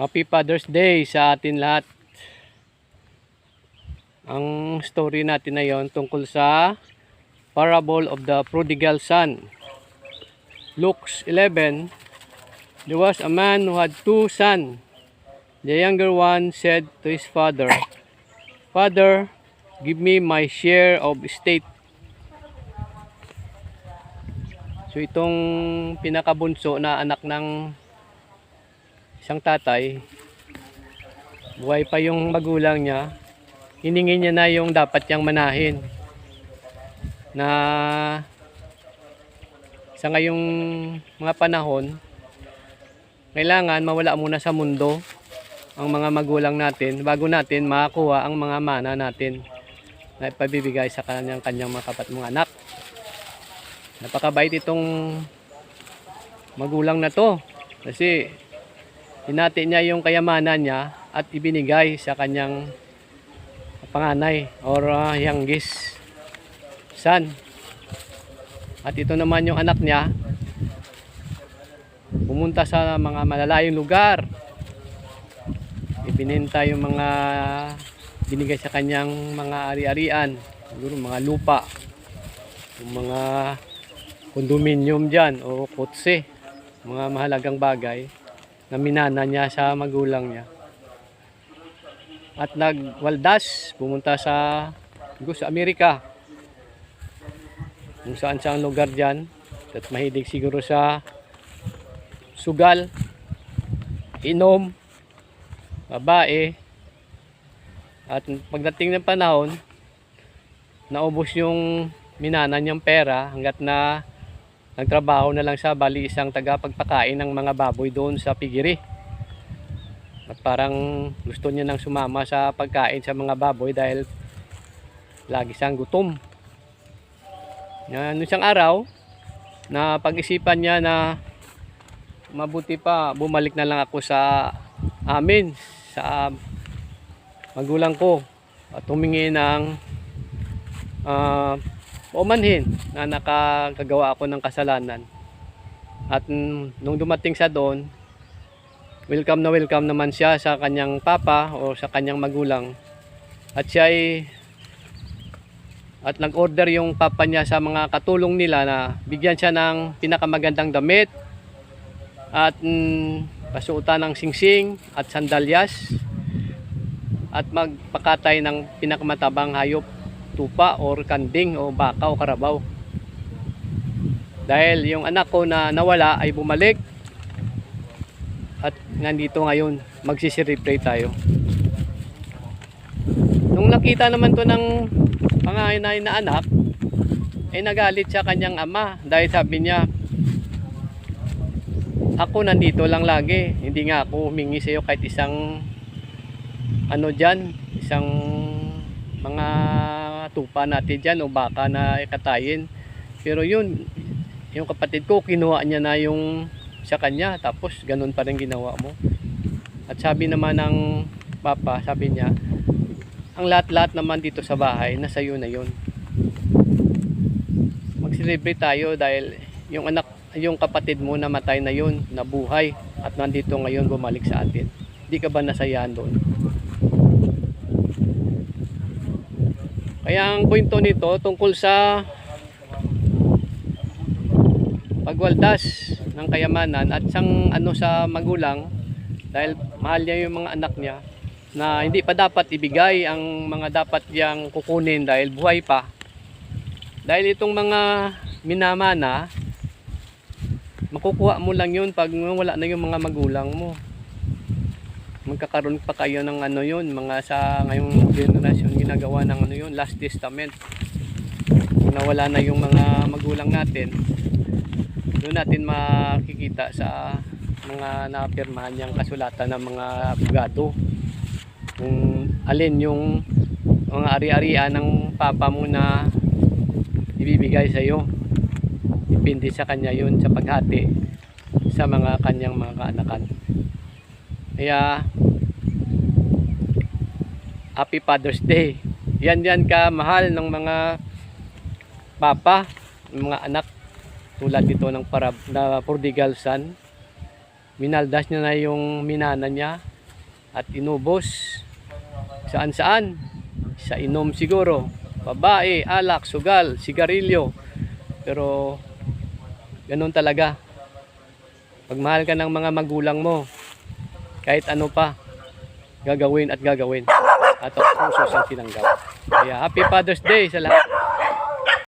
Happy Father's Day sa atin lahat. Ang story natin na yon tungkol sa parable of the prodigal son. Luke 11, there was a man who had two sons. The younger one said to his father, "Father, give me my share of estate." So itong pinakabunso na anak ng isang tatay, buhay pa yung magulang niya, hiningi niya na yung dapat niyang manahin. Na sa ngayong mga panahon, kailangan mawala muna sa mundo ang mga magulang natin bago natin makakuha ang mga mana natin na ipabibigay sa kanyang mga mga anak. Napakabait itong magulang na to kasi hinati niya yung kayamanan niya at ibinigay sa kanyang panganay or youngest son. At ito naman yung anak niya, pumunta sa mga malalayong lugar, ibininta yung mga binigay sa kanyang mga ari-arian, siguro mga lupa, yung mga kondominium dyan o kotse, mga mahalagang bagay na minana niya sa magulang niya. At nagwaldas, pumunta sa Amerika, kung saan saan lugar dyan, at mahilig siguro sa sugal, inom, babae. At pagdating ng panahon, naubos yung minana niyang pera hanggat na nagtrabaho na lang siya, bali isang tagapagpakain ng mga baboy doon sa pigiri. At parang gusto niya nang sumama sa pagkain sa mga baboy dahil lagi siyang gutom. Nung isang araw, na pag-isipan niya na mabuti pa bumalik na lang ako sa amin, sa magulang ko, at humingi ng paumanhin na nakagawa ako ng kasalanan. At nung dumating siya doon, welcome naman siya sa kanyang papa o sa kanyang magulang. At siya at nag-order yung papa niya sa mga katulong nila na bigyan siya ng pinakamagandang damit at pasuotan ng singsing at sandalyas at magpakatay ng pinakamatabang hayop, tupa or kanding o baka o karabaw. Dahil yung anak ko na nawala ay bumalik at nandito ngayon, magsiselebrate tayo. Nung nakita naman to ng panganay na anak, ay nagalit siya kanyang ama dahil sabi niya, ako nandito lang lagi, hindi nga ako humingi sa iyo kahit isang isang mga tupa natin dyan o baka na ikatayin. Pero yun, yung kapatid ko, kinuha niya na yung sa kanya, tapos ganun pa rin ginawa mo. At sabi naman ng papa, sabi niya, ang lahat-lahat naman dito sa bahay, nasa iyo na yun. Mag-celebrate tayo dahil yung kapatid mo namatay na yun, nabuhay, at nandito ngayon bumalik sa atin. Hindi ka ba nasayahan doon? Kaya ang kwento nito tungkol sa pagwaldas ng kayamanan at sang sa magulang, dahil mahal niya yung mga anak niya na hindi pa dapat ibigay ang mga dapat niyang kukunin dahil buhay pa. Dahil itong mga minamana, makukuha mo lang yun pag wala na yung mga magulang mo. Magkakaroon pa kayo ng yun, mga sa ngayong generasyon ginagawa ng yun, last testament. Kung nawala na yung mga magulang natin, doon natin makikita sa mga napirmahan niyang kasulatan ng mga abogado kung alin yung mga ari-arian ng papa mo na ibibigay sa iyo. Depende sa kanya yun sa paghati sa mga kanyang mga kaanakan. Kaya Happy Father's Day. Yan ka mahal ng mga papa, ng mga anak, tulad dito ng prodigal son. Minaldas niya na yung minana niya at inubos saan saan, sa inom siguro, babae, alak, sugal, sigarilyo. Pero ganun talaga. Pagmahal ka ng mga magulang mo, kahit ano pa, gagawin at gagawin. At ang puso siyang tinanggap. Kaya happy Father's Day sa lahat.